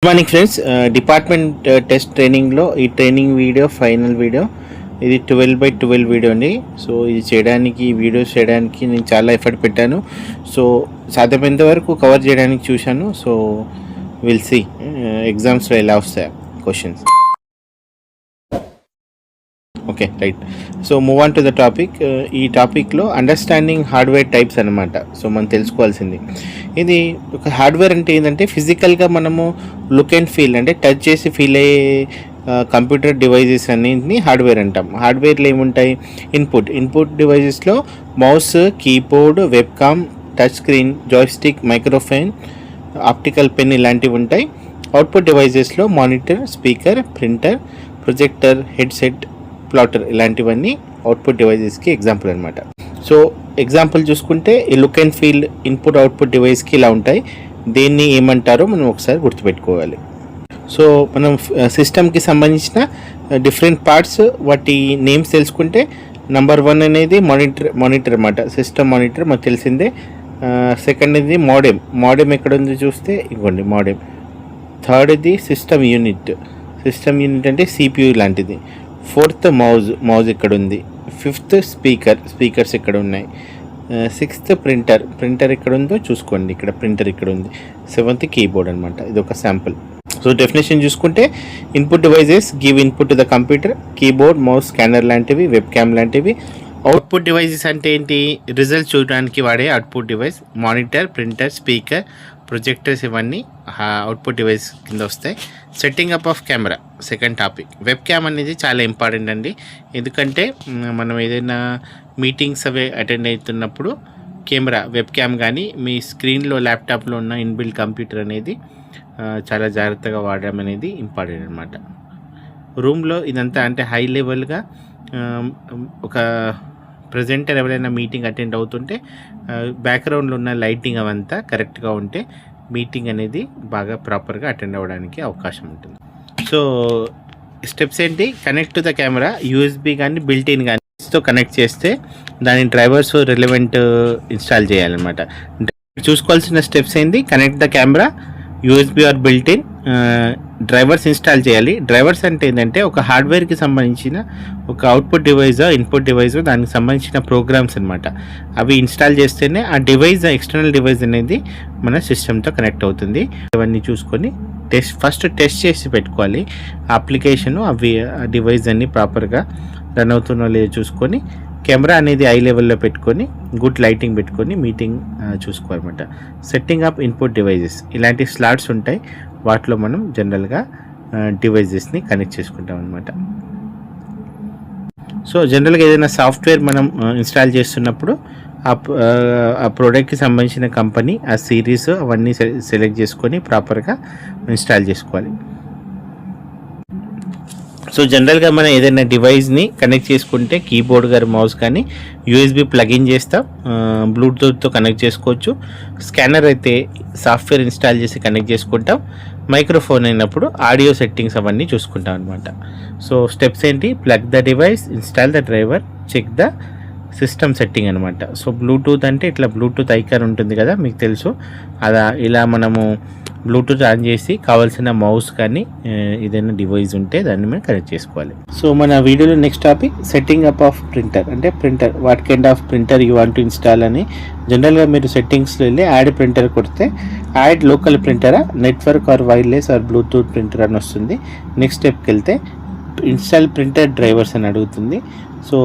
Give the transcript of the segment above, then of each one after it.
Good morning friends. Department test ట్రైనింగ్లో ఈ training video final video. ఇది 12/12 వీడియో అండి. సో ఇది చేయడానికి వీడియోస్ చేయడానికి నేను చాలా ఎఫర్ట్ పెట్టాను. సో సాధ్యమైనంత వరకు కవర్ చేయడానికి చూశాను. సో విల్ సీ ఎగ్జామ్స్లో ఎలా వస్తాయి questions. Okay right. So move on to the topic. ఈ టాపిక్లో అండర్స్టాండింగ్ హార్డ్వేర్ టైప్స్ అనమాట. సో మనం తెలుసుకోవాల్సింది ఇది ఒక హార్డ్వేర్ అంటే ఏంటంటే ఫిజికల్గా మనము లుక్ అండ్ ఫీల్ అంటే టచ్ చేసి ఫీల్ అయ్యే కంప్యూటర్ డివైజెస్ అన్నింటినీ హార్డ్వేర్ అంటాం. హార్డ్వేర్లో ఏముంటాయి? ఇన్పుట్ డివైజెస్లో mouse, keyboard, webcam, touch screen, joystick, microphone, optical pen ఇలాంటివి ఉంటాయి. అవుట్పుట్ డివైజెస్లో monitor, speaker, printer, projector, headset, plotter ఇలాంటివన్నీ అవుట్పుట్ డివైజెస్కి ఎగ్జాంపుల్ అనమాట. సో ఎగ్జాంపుల్ చూసుకుంటే ఈ look and feel input output డివైస్కి ఇలా ఉంటాయి. దీన్ని ఏమంటారో మనం ఒకసారి గుర్తుపెట్టుకోవాలి. సో మనం సిస్టమ్కి సంబంధించిన డిఫరెంట్ పార్ట్స్ వాటి నేమ్స్ తెలుసుకుంటే నెంబర్ 1 అనేది మానిటర్ అనమాట. సిస్టమ్ మానిటర్ మనకు తెలిసిందే. సెకండ్ ఇది మోడెమ్ ఎక్కడ ఉంది చూస్తే ఇవ్వండి మోడెమ్. థర్డ్ ఇది సిస్టమ్ యూనిట్ అంటే సిపియు లాంటిది. ఫోర్త్ మౌజ్ ఇక్కడ ఉంది. ఫిఫ్త్ స్పీకర్స్ ఇక్కడ ఉన్నాయి. సిక్స్త్ ప్రింటర్ ఎక్కడ ఉందో చూసుకోండి, ఇక్కడ ప్రింటర్ ఇక్కడ ఉంది. సెవెంత్ కీబోర్డ్ అనమాట. ఇది ఒక శాంపుల్. సో డెఫినేషన్ చూసుకుంటే input devices give input to the computer. Keyboard, mouse, scanner లాంటివి, వెబ్ క్యామ్ లాంటివి. అవుట్పుట్ డివైజెస్ అంటే ఏంటి? రిజల్ట్ చూడడానికి వాడే output device. Monitor, printer, speaker, projectors ఇవన్నీ అవుట్పుట్ డివైస్ కింద వస్తాయి. Setting up of camera second topic. Web cam అనేది చాలా ఇంపార్టెంట్ అండి. ఎందుకంటే మనం ఏదైనా మీటింగ్స్ అవి అటెండ్ అవుతున్నప్పుడు వెబ్ క్యామ్ కానీ మీ స్క్రీన్లో ల్యాప్టాప్లో ఉన్న ఇన్బిల్ట్ కంప్యూటర్ అనేది చాలా జాగ్రత్తగా వాడడం అనేది ఇంపార్టెంట్ అనమాట. రూమ్లో ఇదంతా అంటే హై లెవెల్గా ఒక ప్రజెంటర్ ఎవరైనా మీటింగ్ అటెండ్ అవుతుంటే బ్యాక్గ్రౌండ్లో ఉన్న లైటింగ్ అవంతా కరెక్ట్గా ఉంటే మీటింగ్ అనేది బాగా ప్రాపర్గా అటెండ్ అవ్వడానికి అవకాశం ఉంటుంది. సో స్టెప్స్ ఏంటి? Connect to the camera. USB కానీ బిల్ట్-ఇన్ కానీ తో కనెక్ట్ చేస్తే దాని డ్రైవర్స్ రిలవెంట్ ఇన్స్టాల్ చేయాలన్నమాట. చూసుకోవాల్సిన స్టెప్స్ ఏంటి? Connect the camera, USB or built in, drivers install చేయాలి. డ్రైవర్స్ అంటే ఏంటంటే ఒక హార్డ్వేర్కి సంబంధించిన ఒక అవుట్పుట్ డివైజో ఇన్పుట్ డివైజో దానికి సంబంధించిన ప్రోగ్రామ్స్ అనమాట. అవి ఇన్స్టాల్ చేస్తేనే ఆ డివైస్ ఎక్స్టర్నల్ డివైస్ అనేది మన సిస్టమ్తో కనెక్ట్ అవుతుంది. ఇవన్నీ చూసుకొని ఫస్ట్ టెస్ట్ చేసి పెట్టుకోవాలి అప్లికేషను. అవి ఆ డివైస్ అన్ని ప్రాపర్గా రన్ అవుతున్నో లేదో చూసుకొని కెమెరా అనేది ఐ లెవెల్లో పెట్టుకొని గుడ్ లైటింగ్ పెట్టుకొని మీటింగ్ చూసుకోవాలన్నమాట. సెట్టింగ్ అప్ ఇన్పుట్ డివైజెస్ ఇలాంటి స్లాట్స్ ఉంటాయి. వాటిలో మనం జనరల్గా డివైజెస్ని కనెక్ట్ చేసుకుంటాం అనమాట. సో జనరల్గా ఏదైనా సాఫ్ట్వేర్ మనం ఇన్స్టాల్ చేస్తున్నప్పుడు ఆ ప్రోడక్ట్కి సంబంధించిన కంపెనీ, ఆ సిరీస్ అవన్నీ సెలెక్ట్ చేసుకొని ప్రాపర్గా ఇన్స్టాల్ చేసుకోవాలి. సో జనరల్గా మనం ఏదైనా డివైస్ని కనెక్ట్ చేసుకుంటే కీబోర్డ్ గారు మౌస్ కానీ యూఎస్బి ప్లగిన్ చేస్తాం, బ్లూటూత్తో కనెక్ట్ చేసుకోవచ్చు. స్కానర్ అయితే సాఫ్ట్వేర్ ఇన్స్టాల్ చేసి కనెక్ట్ చేసుకుంటాం. మైక్రోఫోన్ అయినప్పుడు ఆడియో సెట్టింగ్స్ అవన్నీ చూసుకుంటాం అనమాట. సో స్టెప్స్ ఏంటి? Plug the device, install the driver, check the system setting అనమాట. సో బ్లూటూత్ అంటే ఇట్లా బ్లూటూత్ ఐకాన్ ఉంటుంది కదా మీకు తెలుసు. అలా ఇలా మనము బ్లూటూత్ ఆన్ చేసి కావాల్సిన మౌస్ కానీ ఏదైనా డివైస్ ఉంటే దాన్ని మనం కనెక్ట్ చేసుకోవాలి. సో మన వీడియోలో next topic setting up of printer. అంటే printer, what kind of printer you want to install అని. జనరల్గా మీరు సెట్టింగ్స్లో వెళ్ళి యాడ్ ప్రింటర్ కొడితే యాడ్ లోకల్ ప్రింటరా, network or wireless or bluetooth printer అని వస్తుంది. నెక్స్ట్ స్టెప్కి వెళ్తే ఇన్స్టాల్ ప్రింటర్ డ్రైవర్స్ అని అడుగుతుంది. So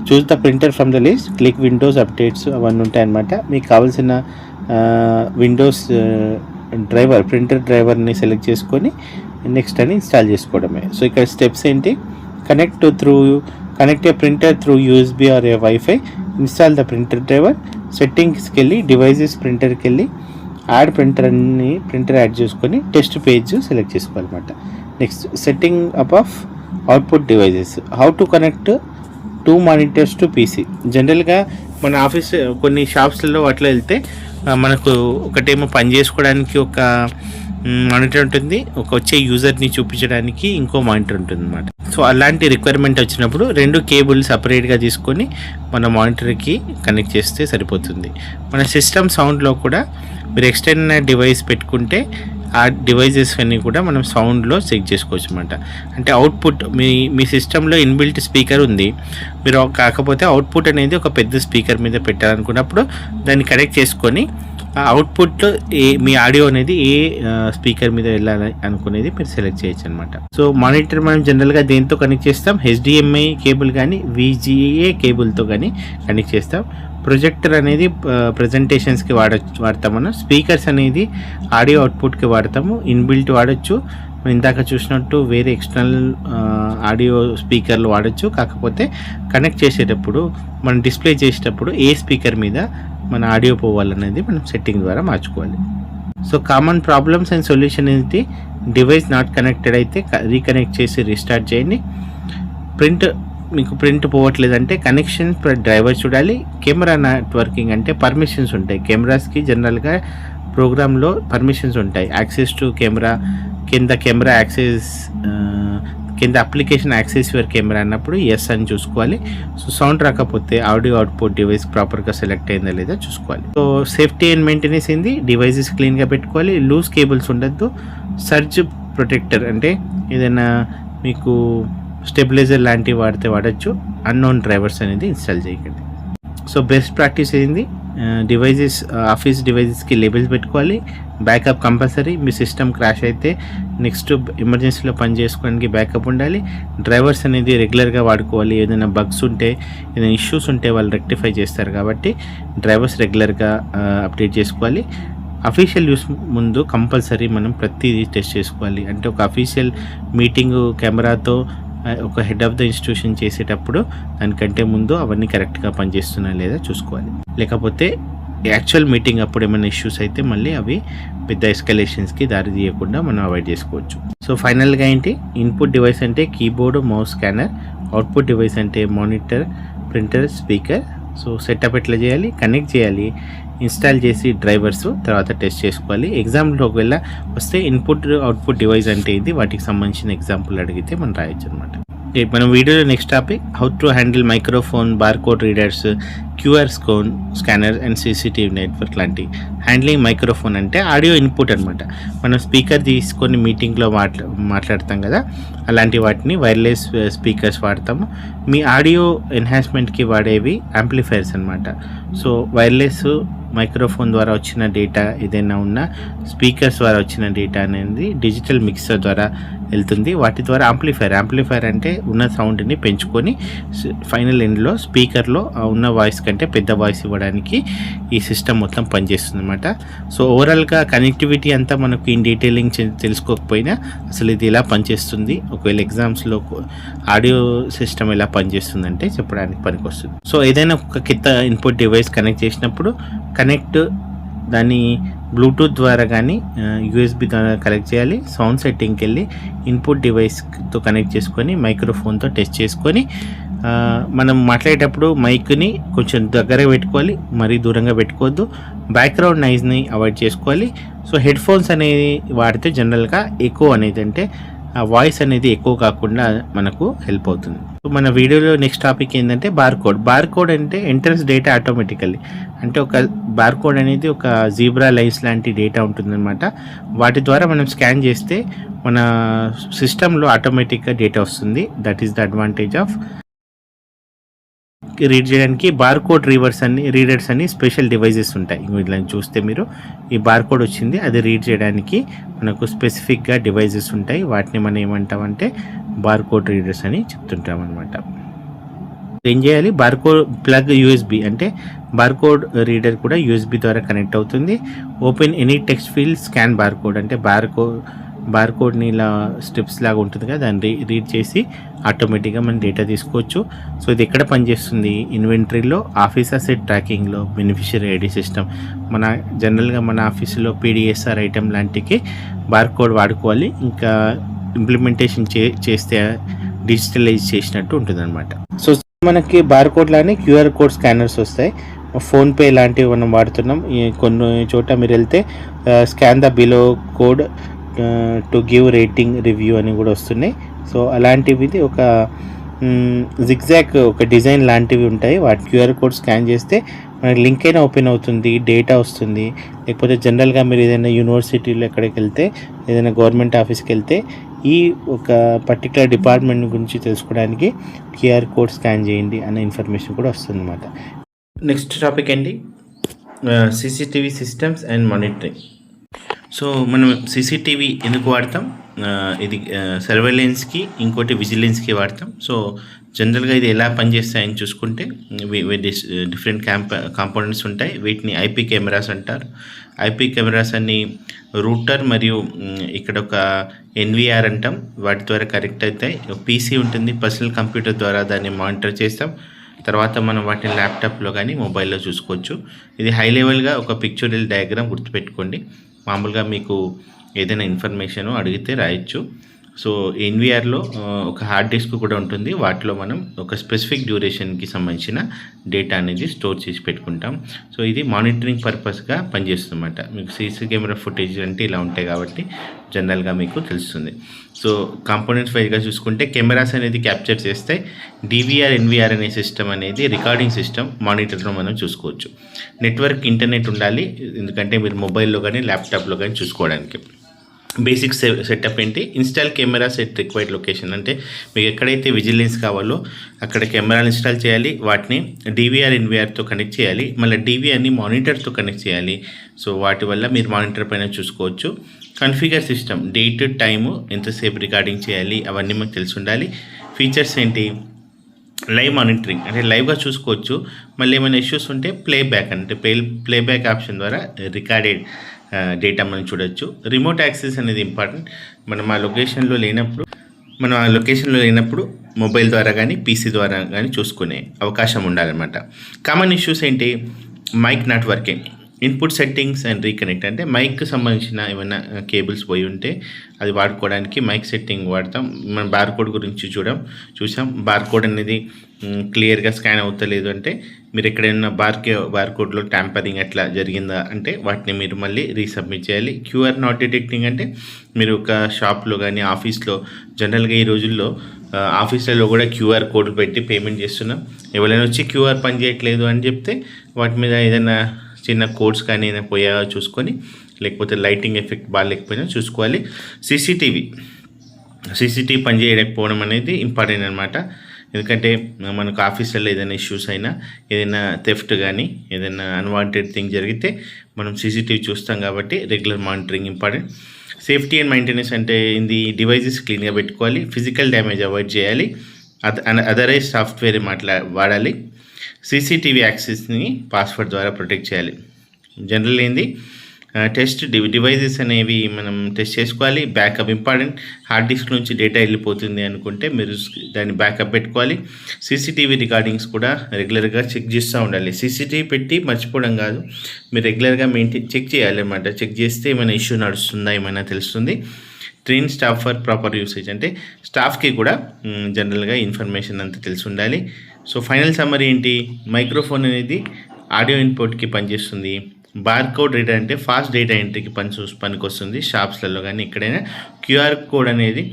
choose the printer from the list, click windows updates అవన్నీ ఉంటాయన్నమాట. మీకు కావాల్సిన విండోస్ ప్రింటర్ డ్రైవర్ని సెలెక్ట్ చేసుకొని నెక్స్ట్ అని ఇన్స్టాల్ చేసుకోవడమే. సో ఇక్కడ స్టెప్స్ ఏంటి? Connect a printer through USB or a wifi, install the printer driver, సెట్టింగ్స్కి వెళ్ళి డివైజెస్ ప్రింటర్కి వెళ్ళి యాడ్ ప్రింటర్ యాడ్ చేసుకొని టెస్ట్ పేజ్ సెలెక్ట్ చేసుకోవాలన్నమాట. Next setting up of output devices. How to connect 2 monitors to PC. జనరల్గా మన office కొన్ని షాప్స్లలో అట్లా వెళ్తే మనకు ఒకటేమో పని చేసుకోవడానికి ఒక మానిటర్ ఉంటుంది, వచ్చే యూజర్ని చూపించడానికి ఇంకో మానిటర్ ఉంటుంది అనమాట. సో అలాంటి రిక్వైర్మెంట్ వచ్చినప్పుడు 2 కేబుల్ సపరేట్గా తీసుకొని మన మానిటర్కి కనెక్ట్ చేస్తే సరిపోతుంది. మన సిస్టమ్ సౌండ్లో కూడా మీరు ఎక్స్టర్నల్ డివైస్ పెట్టుకుంటే ఆ డివైజెస్ అన్నీ కూడా మనం సౌండ్లో చెక్ చేసుకోవచ్చు అనమాట. అంటే అవుట్పుట్ మీ సిస్టంలో ఇన్బిల్ట్ స్పీకర్ ఉంది, మీరు కాకపోతే అవుట్పుట్ అనేది ఒక పెద్ద స్పీకర్ మీద పెట్టాలనుకున్నప్పుడు దాన్ని కనెక్ట్ చేసుకొని అవుట్పుట్ మీ ఆడియో అనేది ఏ స్పీకర్ మీద వెళ్ళాలి అనుకునేది మీరు సెలెక్ట్ చేయొచ్చు అనమాట. సో మానిటర్ మనం జనరల్గా దేంతో కనెక్ట్ చేస్తాం, HDMI కేబుల్ కానీ VGA కేబుల్తో కానీ కనెక్ట్ చేస్తాం. ప్రొజెక్టర్ అనేది ప్రజెంటేషన్స్కి వాడతాం మనం. స్పీకర్స్ అనేది ఆడియో అవుట్పుట్కి వాడతాము, ఇన్బిల్ట్ వాడచ్చు. మనం ఇందాక చూసినట్టు వేరే ఎక్స్టర్నల్ ఆడియో స్పీకర్లు వాడచ్చు. కాకపోతే కనెక్ట్ చేసేటప్పుడు మనం డిస్ప్లే చేసేటప్పుడు ఏ స్పీకర్ మీద మన ఆడియో పోవాలనేది మనం సెట్టింగ్ ద్వారా మార్చుకోవాలి. So common problems and solution ఏంటి, డివైస్ నాట్ కనెక్టెడ్ అయితే రీకనెక్ట్ చేసి రీస్టార్ట్ చేయండి. మీకు ప్రింట్ పోవట్లేదంటే కనెక్షన్ డ్రైవర్ చూడాలి. కెమెరా నెట్వర్కింగ్ అంటే పర్మిషన్స్ ఉంటాయి కెమెరాస్కి, జనరల్గా ప్రోగ్రాంలో పర్మిషన్స్ ఉంటాయి. యాక్సెస్ టు కెమెరా కింద, కెమెరా యాక్సెస్ కింద అప్లికేషన్ యాక్సెస్ యువర్ కెమెరా అన్నప్పుడు ఎస్ అని చూసుకోవాలి. సో సౌండ్ రాకపోతే ఆడియో అవుట్పుట్ డివైస్ ప్రాపర్గా సెలెక్ట్ అయిందా లేదా చూసుకోవాలి. సో సేఫ్టీ అండ్ మెయింటెనెన్స్ ఏంది, డివైజెస్ క్లీన్గా పెట్టుకోవాలి, లూజ్ కేబుల్స్ ఉండద్దు, సర్జ్ ప్రొటెక్టర్ అంటే ఏదైనా మీకు స్టెబిలైజర్ లాంటివి వాడచ్చు. అన్నోన్ డ్రైవర్స్ అనేది ఇన్స్టాల్ చేయకండి. సో బెస్ట్ ప్రాక్టీస్ ఏంది, డివైజెస్ ఆఫీస్ డివైజెస్కి లేబుల్స్ పెట్టుకోవాలి. బ్యాకప్ కంపల్సరీ, మీ సిస్టమ్ క్రాష్ అయితే నెక్స్ట్ ఎమర్జెన్సీలో పని చేసుకోవడానికి బ్యాకప్ ఉండాలి. డ్రైవర్స్ అనేది రెగ్యులర్గా వాడుకోవాలి. ఏదైనా బగ్స్ ఉంటే, ఏదైనా ఇష్యూస్ ఉంటే వాళ్ళు రెక్టిఫై చేస్తారు కాబట్టి డ్రైవర్స్ రెగ్యులర్గా అప్డేట్ చేసుకోవాలి. అఫీషియల్ యూస్ ముందు కంపల్సరీ మనం ప్రతిదీ టెస్ట్ చేసుకోవాలి. అంటే ఒక అఫీషియల్ మీటింగ్ కెమెరాతో ఒక హెడ్ ఆఫ్ ద ఇన్స్టిట్యూషన్ చేసేటప్పుడు దానికంటే ముందు అవన్నీ కరెక్ట్గా పనిచేస్తున్నా లేదా చూసుకోవాలి. లేకపోతే యాక్చువల్ మీటింగ్ అప్పుడు ఏమైనా ఇష్యూస్ అయితే మళ్ళీ అవి పెద్ద ఎస్కలేషన్స్కి దారి తీయకుండా మనం అవాయిడ్ చేసుకోవచ్చు. సో ఫైనల్గా ఏంటి, ఇన్పుట్ డివైస్ అంటే keyboard, mouse, scanner. Output device అంటే monitor, printer, speaker. So setup ఎట్లా చేయాలి, కనెక్ట్ చేయాలి, ఇన్స్టాల్ చేసి డ్రైవర్స్ తర్వాత టెస్ట్ చేసుకోవాలి. ఎగ్జాంపుల్ ఒకవేళ వస్తే ఇన్పుట్ అవుట్పుట్ డివైస్ అంటే ఇది, వాటికి సంబంధించిన ఎగ్జాంపుల్ అడిగితే మనం రాయొచ్చు అనమాట. మనం వీడియోలో next topic how to handle microphone, barcode readers, QR scanner and CCTV network లాంటి. హ్యాండ్లింగ్ మైక్రోఫోన్ అంటే ఆడియో ఇన్పుట్ అనమాట. మనం స్పీకర్ తీసుకొని మీటింగ్లో మాట్లాడతాం కదా, అలాంటి వాటిని వైర్లెస్ స్పీకర్స్ వాడతాము. మీ ఆడియో ఎన్హాన్స్మెంట్కి వాడేవి యాంప్లిఫైర్స్ అనమాట. సో వైర్లెస్ మైక్రోఫోన్ ద్వారా వచ్చిన డేటా ఏదైనా ఉన్నా స్పీకర్స్ ద్వారా వచ్చిన డేటా అనేది డిజిటల్ మిక్సర్ ద్వారా వెళ్తుంది. వాటి ద్వారా యాంప్లిఫైర్ అంటే ఉన్న సౌండ్ని పెంచుకొని ఫైనల్ ఎండ్లో స్పీకర్లో ఉన్న వాయిస్ కంటే పెద్ద వాయిస్ ఇవ్వడానికి ఈ సిస్టమ్ మొత్తం పనిచేస్తుంది అనమాట. సో ఓవరాల్గా కనెక్టివిటీ అంతా మనకు ఇన్ డీటెయిలింగ్ తెలుసుకోకపోయినా అసలు ఇది ఎలా పనిచేస్తుంది, ఒకవేళ ఎగ్జామ్స్లో ఆడియో సిస్టమ్ ఎలా పనిచేస్తుందంటే చెప్పడానికి పనికొస్తుంది. సో ఏదైనా ఒక కొత్త ఇన్పుట్ డివైస్ కనెక్ట్ చేసినప్పుడు దాన్ని బ్లూటూత్ ద్వారా కానీ USB ద్వారా కనెక్ట్ చేయాలి. సౌండ్ సెట్టింగ్కి వెళ్ళి ఇన్పుట్ డివైస్తో కనెక్ట్ చేసుకొని మైక్రోఫోన్తో టెస్ట్ చేసుకొని మనం మాట్లాడేటప్పుడు మైక్ని కొంచెం దగ్గర పెట్టుకోవాలి, మరీ దూరంగా పెట్టుకోవద్దు. బ్యాక్గ్రౌండ్ నాయిస్ని అవాయిడ్ చేసుకోవాలి. సో హెడ్ ఫోన్స్ అనేది వాడితే జనరల్గా ఎక్కువ అనేది అంటే ఆ వాయిస్ అనేది ఎక్కువ కాకుండా మనకు హెల్ప్ అవుతుంది. సో మన వీడియోలో నెక్స్ట్ టాపిక్ ఏంటంటే బార్కోడ్ అంటే ఎంట్రన్స్ డేటా ఆటోమేటికల్లీ. అంటే ఒక బార్కోడ్ అనేది ఒక జీబ్రా లైన్స్ లాంటి డేటా ఉంటుందన్నమాట. వాటి ద్వారా మనం స్కాన్ చేస్తే మన సిస్టంలో ఆటోమేటిక్గా డేటా వస్తుంది. That is the advantage of read చేయడానికి. బార్కోడ్ రీడర్స్ అని స్పెషల్ డివైజెస్ ఉంటాయి. ఇట్లా చూస్తే మీరు ఈ బార్కోడ్ వచ్చింది, అది రీడ్ చేయడానికి మనకు స్పెసిఫిక్గా డివైజెస్ ఉంటాయి. వాటిని మనం ఏమంటామంటే బార్కోడ్ రీడర్స్ అని చెప్తుంటాం అనమాట. ఏం చేయాలి, బార్కోడ్ ప్లగ్ USB అంటే బార్కోడ్ రీడర్ కూడా USB ద్వారా కనెక్ట్ అవుతుంది. Open any text field, scan barcode అంటే బార్కోడ్ని ఇలా స్టెప్స్ లాగా ఉంటుంది కదా, దాన్ని రీడ్ చేసి ఆటోమేటిక్గా మనం డేటా తీసుకోవచ్చు. సో ఇది ఎక్కడ పనిచేస్తుంది, ఇన్వెంటరీలో, ఆఫీస్ అసెట్ ట్రాకింగ్లో, బెనిఫిషియరీ ఐడి సిస్టమ్. జనరల్గా మన ఆఫీసులో PDSR ఐటెం లాంటికి బార్కోడ్ వాడుకోవాలి. ఇంకా ఇంప్లిమెంటేషన్ చేస్తే డిజిటలైజ్ చేసినట్టు ఉంటుంది అనమాట. సో మనకి బార్కోడ్ లానే QR స్కానర్స్ వస్తాయి. ఫోన్పే లాంటివి మనం వాడుతున్నాం. కొన్ని చోట మీరు వెళ్తే scan the below code to give rating review అని కూడా వస్తున్నాయి. సో అలాంటివి ఒక జిగ్జాగ్ ఒక డిజైన్ లాంటివి ఉంటాయి. వాటి QR స్కాన్ చేస్తే మనకి లింక్ అయినా ఓపెన్ అవుతుంది, డేటా వస్తుంది. లేకపోతే జనరల్గా మీరు ఏదైనా యూనివర్సిటీలో ఎక్కడికి వెళ్తే, ఏదైనా గవర్నమెంట్ ఆఫీస్కి వెళ్తే ఈ ఒక పర్టికులర్ డిపార్ట్మెంట్ గురించి తెలుసుకోవడానికి క్యూఆర్ కోడ్ స్కాన్ చేయండి అనే ఇన్ఫర్మేషన్ కూడా వస్తుంది అన్నమాట. నెక్స్ట్ టాపిక్ అండి, CCTV systems and monitoring. So మనం సీసీటీవీ ఎందుకు వాడతాం? ఇది సర్వేలెన్స్కి, ఇంకోటి విజిలెన్స్కి వాడతాం. సో జనరల్గా ఇది ఎలా పనిచేస్తాయని చూసుకుంటే డిఫరెంట్ కాంపోనెంట్స్ ఉంటాయి. వీటిని ఐపీ కెమెరాస్ అంటారు. ఐపీ కెమెరాస్ అన్ని రూటర్ మరియు ఇక్కడ ఒక ఎన్విఆర్ అంటాం, వాటి ద్వారా కనెక్ట్ అవుతాయి. పీసీ ఉంటుంది, పర్సనల్ కంప్యూటర్ ద్వారా దాన్ని మానిటర్ చేస్తాం. తర్వాత మనం వాటిని ల్యాప్టాప్లో కానీ మొబైల్లో చూసుకోవచ్చు. ఇది హై లెవెల్గా ఒక పిక్చరల్ డయాగ్రామ్ గుర్తుపెట్టుకోండి. మామూలుగా మీకు ఏదైనా ఇన్ఫర్మేషన్ అడిగితే రాయొచ్చు. సో ఎన్విఆర్లో ఒక హార్డ్ డిస్క్ కూడా ఉంటుంది. వాటిలో మనం ఒక స్పెసిఫిక్ డ్యూరేషన్కి సంబంధించిన డేటా అనేది స్టోర్ చేసి పెట్టుకుంటాం. సో ఇది మానిటరింగ్ పర్పస్గా పనిచేస్తుందన్నమాట. మీకు సీసీ కెమెరా ఫుటేజ్ అంటే ఇలా ఉంటాయి కాబట్టి జనరల్గా మీకు తెలుస్తుంది. సో కాంపోనెంట్స్ వైజ్గా చూసుకుంటే కెమెరాస్ అనేది క్యాప్చర్ చేస్తే డివిఆర్ ఎన్విఆర్ అనే సిస్టమ్ అనేది రికార్డింగ్ సిస్టమ్ మానిటర్లో మనం చూసుకోవచ్చు. నెట్వర్క్ ఇంటర్నెట్ ఉండాలి, ఎందుకంటే మీరు మొబైల్లో కానీ ల్యాప్టాప్లో కానీ చూసుకోవడానికి. బేసిక్ సెటప్ ఏంటి? Install camera set required location, అంటే మీకు ఎక్కడైతే విజిలెన్స్ కావాలో అక్కడ కెమెరాలు ఇన్స్టాల్ చేయాలి. వాటిని డివిఆర్ ఎన్విఆర్తో కనెక్ట్ చేయాలి. మళ్ళీ డివిఆర్ని మానిటర్తో కనెక్ట్ చేయాలి. సో వాటి వల్ల మీరు మానిటర్ పైన చూసుకోవచ్చు. కన్ఫిగర్ సిస్టమ్, డేట్, టైము, ఎంతసేపు రికార్డింగ్ చేయాలి, అవన్నీ మీకు తెలిసి ఉండాలి. ఫీచర్స్ ఏంటి? లైవ్ మానిటరింగ్, అంటే లైవ్గా చూసుకోవచ్చు. మళ్ళీ ఏమైనా ఇష్యూస్ ఉంటే ప్లేబ్యాక్, అంటే ప్లేబ్యాక్ ఆప్షన్ ద్వారా రికార్డెడ్ డేటా మనం చూడొచ్చు. రిమోట్ యాక్సెస్ అనేది ఇంపార్టెంట్. మనం ఆ లొకేషన్లో లేనప్పుడు మొబైల్ ద్వారా కానీ పీసీ ద్వారా కానీ చూసుకునే అవకాశం ఉండాలన్నమాట. కామన్ ఇష్యూస్ ఏంటి? Mic not working, input settings and reconnect, అంటే మైక్కి సంబంధించిన ఏమైనా కేబుల్స్ పోయి ఉంటే అది వాడుకోవడానికి మైక్ సెట్టింగ్ వాడతాం. మనం బార్కోడ్ గురించి చూసాం. బార్కోడ్ అనేది క్లియర్గా స్కాన్ అవుతలేదు అంటే మీరు ఎక్కడైనా బార్కోడ్లో ట్యాంపరింగ్ అట్లా జరిగిందా అంటే వాటిని మీరు మళ్ళీ రీసబ్మిట్ చేయాలి. క్యూఆర్ నాట్ డిటెక్టింగ్ అంటే మీరు ఒక షాప్లో కానీ ఆఫీస్లో, జనరల్గా ఈ రోజుల్లో ఆఫీసులలో కూడా క్యూఆర్ కోడ్లు పెట్టి పేమెంట్ చేస్తున్నాం. ఎవరైనా వచ్చి క్యూఆర్ పని చేయట్లేదు అని చెప్తే వాటి మీద ఏదైనా చిన్న కోడ్స్ కానీ ఏదైనా పోయా చూసుకొని, లేకపోతే లైటింగ్ ఎఫెక్ట్ బాగాలేకపోయినా చూసుకోవాలి. సీసీటీవీ పని చేయకపోవడం అనేది ఇంపార్టెంట్ అనమాట. ఎందుకంటే మనకు ఆఫీసులో ఏదైనా ఇష్యూస్ అయినా, ఏదైనా థెఫ్ట్ కానీ ఏదైనా అన్వాంటెడ్ థింగ్ జరిగితే మనం సీసీటీవీ చూస్తాం కాబట్టి regular monitoring important. Safety and maintenance అంటే ఇది డివైజెస్ క్లీన్గా పెట్టుకోవాలి, ఫిజికల్ డ్యామేజ్ అవాయిడ్ చేయాలి, అదర్వైజ్ సాఫ్ట్వేర్ వాడాలి. సీసీటీవీ యాక్సెస్ని పాస్వర్డ్ ద్వారా ప్రొటెక్ట్ చేయాలి. జనరల్ ఏంది టెస్ట్ డివైజెస్ అనేవి మనం టెస్ట్ చేసుకోవాలి. Backup important. హార్డ్ డిస్క్ నుంచి డేటా వెళ్ళిపోతుంది అనుకుంటే మీరు దాన్ని బ్యాకప్ పెట్టుకోవాలి. సీసీటీవీ రికార్డింగ్స్ కూడా రెగ్యులర్గా చెక్ చేస్తూ ఉండాలి. సీసీటీవీ పెట్టి మర్చిపోవడం కాదు, మీరు రెగ్యులర్గా చెక్ చేయాలి అన్నమాట. చెక్ చేస్తే ఏమైనా ఇష్యూ నడుస్తుందా ఏమైనా తెలుస్తుంది. Train staff for proper usage, అంటే స్టాఫ్కి కూడా జనరల్గా ఇన్ఫర్మేషన్ అంతా తెలిసి ఉండాలి. సో ఫైనల్ సమ్మరీ ఏంటి? మైక్రోఫోన్ అనేది ఆడియో ఇన్పుట్కి పనిచేస్తుంది. బార్కోడ్ రీడర్ అంటే ఫాస్ట్ డేటా ఎంట్రీకి పనికొస్తుంది షాప్స్లలో కానీ ఎక్కడైనా. క్యూఆర్ కోడ్ అనేది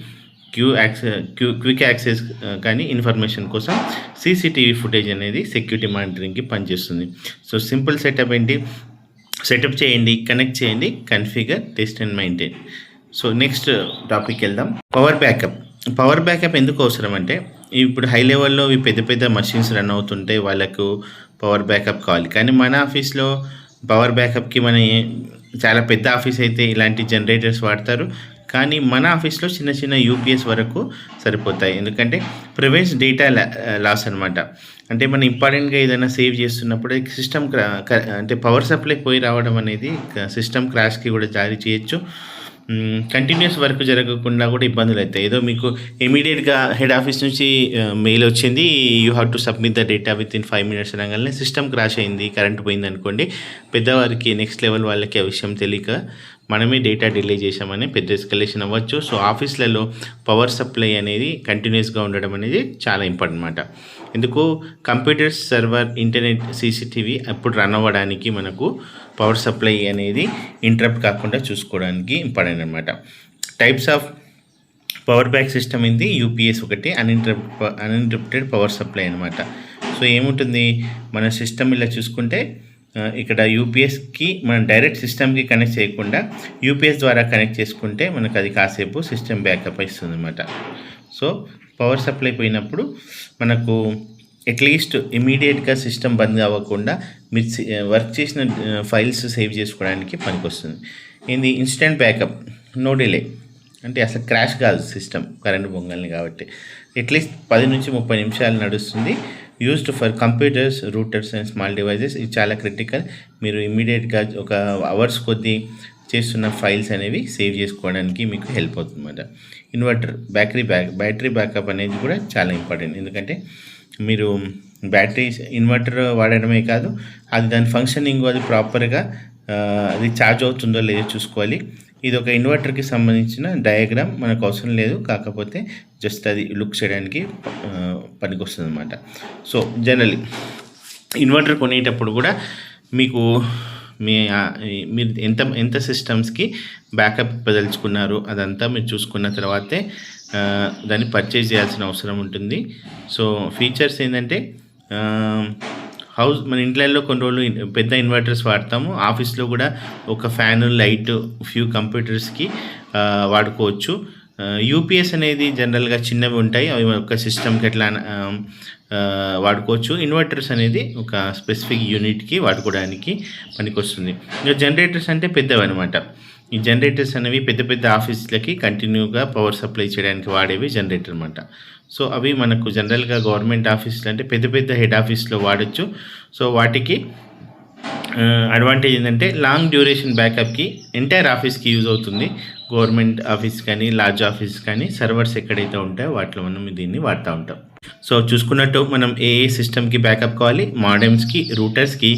క్విక్ యాక్సెస్ కానీ ఇన్ఫర్మేషన్ కోసం. సీసీటీవీ ఫుటేజ్ అనేది సెక్యూరిటీ మానిటరింగ్కి పనిచేస్తుంది. సో సింపుల్ సెటప్ ఏంటి? సెటప్ చేయండి, కనెక్ట్ చేయండి, configure, test and maintain. So next topic వెళ్దాం. పవర్ బ్యాకప్ ఎందుకు అవసరం అంటే ఇప్పుడు హై లెవెల్లో ఈ పెద్ద మషిన్స్ రన్ అవుతుంటే వాళ్ళకు పవర్ బ్యాకప్ కావాలి. కానీ మన ఆఫీస్లో పవర్ బ్యాకప్కి చాలా పెద్ద ఆఫీస్ అయితే ఇలాంటి జనరేటర్స్ వాడతారు. కానీ మన ఆఫీస్లో చిన్న యూపీఎస్ వరకు సరిపోతాయి. ఎందుకంటే ప్రివెంట్స్ డేటా లాస్ అనమాట. అంటే మనం ఇంపార్టెంట్గా ఏదైనా సేవ్ చేస్తున్నప్పుడు సిస్టమ్ అంటే పవర్ సప్లై పోయి రావడం అనేది సిస్టమ్ క్రాష్కి కూడా జారీ చేయొచ్చు. కంటిన్యూస్ వర్క్ జరగకుండా కూడా ఇబ్బందులు అవుతాయి. ఏదో మీకు ఇమీడియట్గా హెడ్ ఆఫీస్ నుంచి మెయిల్ వచ్చింది, you have to submit the data with in 5 minutes అనగానే సిస్టమ్ క్రాష్ అయింది, కరెంట్ పోయింది అనుకోండి, పెద్దవారికి నెక్స్ట్ లెవెల్ వాళ్ళకి ఆ విషయం తెలియక మనమే డేటా డిలే చేసామని పెద్ద ఎస్కలేషన్ అవ్వచ్చు. సో ఆఫీస్లలో పవర్ సప్లై అనేది కంటిన్యూస్గా ఉండడం అనేది చాలా ఇంపార్టెంట్ అన్నమాట. ఎందుకు? కంప్యూటర్స్, సర్వర్, ఇంటర్నెట్, సీసీటీవీ అప్పుడు రన్ అవ్వడానికి మనకు పవర్ సప్లై అనేది ఇంటరప్ట్ కాకుండా చూసుకోవడానికి ఇంపార్టెంట్ అనమాట. Types of power back system ఇది యూపీఎస్ ఒకటి, అన్ఇంటరప్టెడ్ పవర్ సప్లై అనమాట. సో ఏముంటుంది, మన సిస్టమ్ ఇలా చూసుకుంటే ఇక్కడ యూపీఎస్కి మనం డైరెక్ట్ సిస్టమ్కి కనెక్ట్ చేయకుండా యూపీఎస్ ద్వారా కనెక్ట్ చేసుకుంటే మనకు అది కాసేపు సిస్టమ్ బ్యాకప్ ఇస్తుంది అనమాట. సో పవర్ సప్లై పోయినప్పుడు మనకు అట్లీస్ట్ ఇమీడియట్గా సిస్టమ్ బంద్ అవ్వకుండా మీరు వర్క్ చేసిన ఫైల్స్ సేవ్ చేసుకోవడానికి పనికొస్తుంది. ఇది ఇన్స్టెంట్ బ్యాకప్, నో డిలే, అంటే అసలు క్రాష్ కాదు సిస్టమ్ కరెంట్ పొంగల్ని కాబట్టి. అట్లీస్ట్ 10 నుంచి 30 నిమిషాలు నడుస్తుంది. Used for computers, Reuters and small devices. ఇది చాలా క్రిటికల్. మీరు ఇమీడియట్గా ఒక అవర్స్ కొద్దీ చేస్తున్న ఫైల్స్ అనేవి సేవ్ చేసుకోవడానికి మీకు హెల్ప్ అవుతుంది అన్నమాట. ఇన్వర్టర్, బ్యాటరీ బ్యాకప్ అనేది కూడా చాలా ఇంపార్టెంట్. ఎందుకంటే మీరు ఇన్వర్టర్ వాడడమే కాదు, అది దాని ఫంక్షనింగ్ అది ప్రాపర్గా అది ఛార్జ్ అవుతుందో లేదో చూసుకోవాలి. ఇది ఒక ఇన్వర్టర్కి సంబంధించిన డయాగ్రామ్, మనకు అవసరం లేదు, కాకపోతే జస్ట్ అది లుక్ చేయడానికి పనికొస్తుంది అనమాట. సో జనరల్లీ ఇన్వర్టర్ కొనేటప్పుడు కూడా మీకు మీరు ఎంత సిస్టమ్స్కి బ్యాకప్ ఇవ్వదలుచుకున్నారు అదంతా మీరు చూసుకున్న తర్వాతే దాన్ని పర్చేజ్ చేయాల్సిన అవసరం ఉంటుంది. సో ఫీచర్స్ ఏంటంటే మన ఇంట్లలో కొన్ని రోజులు పెద్ద ఇన్వర్టర్స్ వాడతాము, ఆఫీస్లో కూడా ఒక ఫ్యాను, లైట్, ఫ్యూ కంప్యూటర్స్కి వాడుకోవచ్చు. యూపీఎస్ అనేది జనరల్గా చిన్నవి ఉంటాయి, అవి ఒక సిస్టమ్కి ఎట్లా వాడుకోవచ్చు. ఇన్వర్టర్స్ అనేది ఒక స్పెసిఫిక్ యూనిట్కి వాడుకోవడానికి పనికొస్తుంది. ఇంకా జనరేటర్స్ అంటే పెద్దవి అనమాట. ఈ జనరేటర్స్ అనేవి పెద్ద ఆఫీసులకి కంటిన్యూగా పవర్ సప్లై చేయడానికి వాడేవి జనరేటర్ అనమాట. సో అవి మనకు జనరల్గా గవర్నమెంట్ ఆఫీసులు అంటే పెద్ద హెడ్ ఆఫీస్లో వాడచ్చు. సో వాటికి అడ్వాంటేజ్ ఏంటంటే లాంగ్ డ్యూరేషన్ బ్యాకప్కి ఎంటైర్ ఆఫీస్కి యూజ్ అవుతుంది. గవర్నమెంట్ ఆఫీస్ కానీ, లార్జ్ ఆఫీస్ కానీ, సర్వర్స్ ఎక్కడైతే ఉంటాయో వాటిలో మనం దీన్ని వాడుతూ ఉంటాం. సో చూసుకున్నట్టు మనం ఏ సిస్టమ్కి బ్యాకప్ కావాలి, మోడెమ్స్కి, రూటర్స్కి,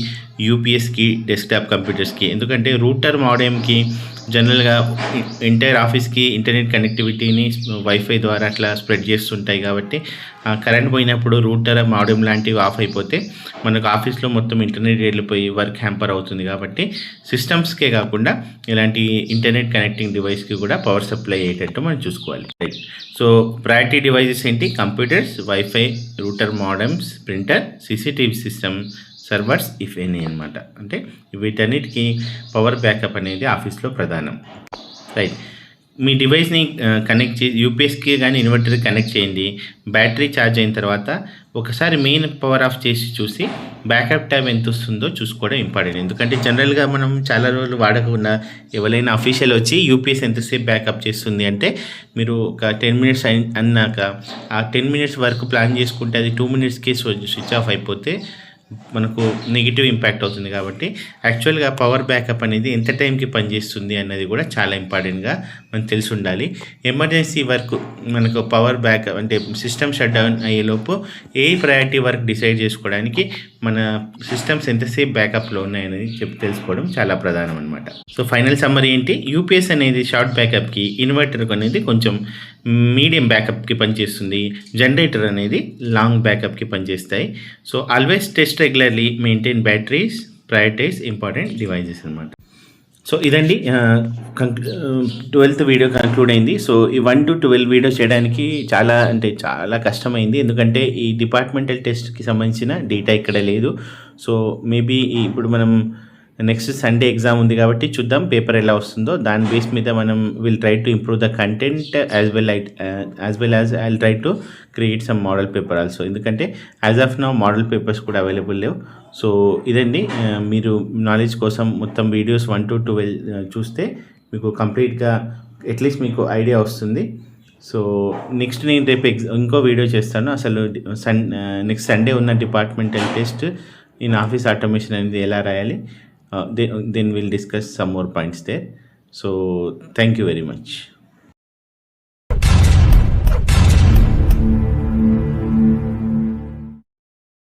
యూపీఎస్కి, డెస్క్టాప్ కంప్యూటర్స్కి. ఎందుకంటే రూటర్, మోడెమ్కి జనరల్గా ఎంటైర్ ఆఫీస్కి ఇంటర్నెట్ కనెక్టివిటీని వైఫై ద్వారా అట్లా స్ప్రెడ్ చేస్తుంటాయి కాబట్టి కరెంట్ పోయినప్పుడు రూటర్, మోడెమ్ లాంటివి ఆఫ్ అయిపోతే మనకు ఆఫీస్లో మొత్తం ఇంటర్నెట్ వెళ్ళిపోయి వర్క్ హ్యాంపర్ అవుతుంది. కాబట్టి సిస్టమ్స్కే కాకుండా ఇలాంటి ఇంటర్నెట్ కనెక్టింగ్ డివైస్కి కూడా పవర్ సప్లై అయ్యేటట్టు మనం చూసుకోవాలి. సో ప్రయారిటీ డివైజెస్ ఏంటి? Computers, wifi, router, modems, printer, CCTV system, servers if any అనమాట. అంటే వీటన్నిటికీ పవర్ బ్యాకప్ అనేది ఆఫీస్లో ప్రధానం. రైట్, మీ డివైస్ని కనెక్ట్ చేసి యూపీఎస్కి కానీ ఇన్వర్టర్కి కనెక్ట్ చేయండి. బ్యాటరీ ఛార్జ్ అయిన తర్వాత ఒకసారి మెయిన్ పవర్ ఆఫ్ చేసి చూసి బ్యాకప్ టైం ఎంత వస్తుందో చూసుకోవడం ఇంపార్టెంట్. ఎందుకంటే జనరల్గా మనం చాలా రోజులు వాడకుండా ఎవరైనా అఫీషియల్ వచ్చి యూపీఎస్ ఎంతసేపు బ్యాకప్ చేస్తుంది అంటే మీరు ఒక 10 మినిట్స్ అన్నాక ఆ 10 మినిట్స్ వరకు ప్లాన్ చేసుకుంటే అది 2 మినిట్స్కి స్విచ్ ఆఫ్ అయిపోతే మనకు నెగిటివ్ ఇంపాక్ట్ అవుతుంది. కాబట్టి యాక్చువల్గా పవర్ బ్యాకప్ అనేది ఎంత టైంకి పనిచేస్తుంది అన్నది కూడా చాలా ఇంపార్టెంట్గా మనకు తెలిసి ఉండాలి. ఎమర్జెన్సీ వర్క్ మనకు పవర్ బ్యాకప్ అంటే సిస్టమ్ షట్ డౌన్ అయ్యేలోపు ఏ ప్రయారిటీ వర్క్ డిసైడ్ చేసుకోవడానికి మన సిస్టమ్స్ ఎంతసేపు బ్యాకప్లో ఉన్నాయనేది తెలుసుకోవడం చాలా ప్రధానం అనమాట. సో ఫైనల్ సమ్మరీ ఏంటి? యూపీఎస్ అనేది షార్ట్ బ్యాకప్కి, ఇన్వర్టర్ అనేది కొంచెం మీడియం బ్యాకప్కి పనిచేస్తుంది, జనరేటర్ అనేది లాంగ్ బ్యాకప్కి పనిచేస్తాయి. So always test regularly, maintain batteries, prioritize important devices అనమాట. సో ఇదండి 12th వీడియో కంక్లూడ్ అయింది. సో ఈ 1 to 12 వీడియో చేయడానికి చాలా కష్టమైంది. ఎందుకంటే ఈ డిపార్ట్మెంటల్ టెస్ట్కి సంబంధించిన డేటా ఇక్కడ లేదు. సో మేబీ ఇప్పుడు మనం నెక్స్ట్ సండే ఎగ్జామ్ ఉంది కాబట్టి చూద్దాం పేపర్ ఎలా వస్తుందో. దాని బేస్ మీద మనం will try to improve the content as well as I try to create some model paper also. ఎందుకంటే as of now model papers కూడా అవైలబుల్ లేవు. సో ఇదండి, మీరు నాలెడ్జ్ కోసం మొత్తం వీడియోస్ 1 to 12 చూస్తే మీకు కంప్లీట్గా అట్లీస్ట్ మీకు ఐడియా వస్తుంది. సో నెక్స్ట్ నేను రేపు ఇంకో వీడియో చేస్తాను. అసలు నెక్స్ట్ సండే ఉన్న departmental test in office automation అనేది ఎలా రాయాలి. Then we'll discuss some more points there. So thank you very much.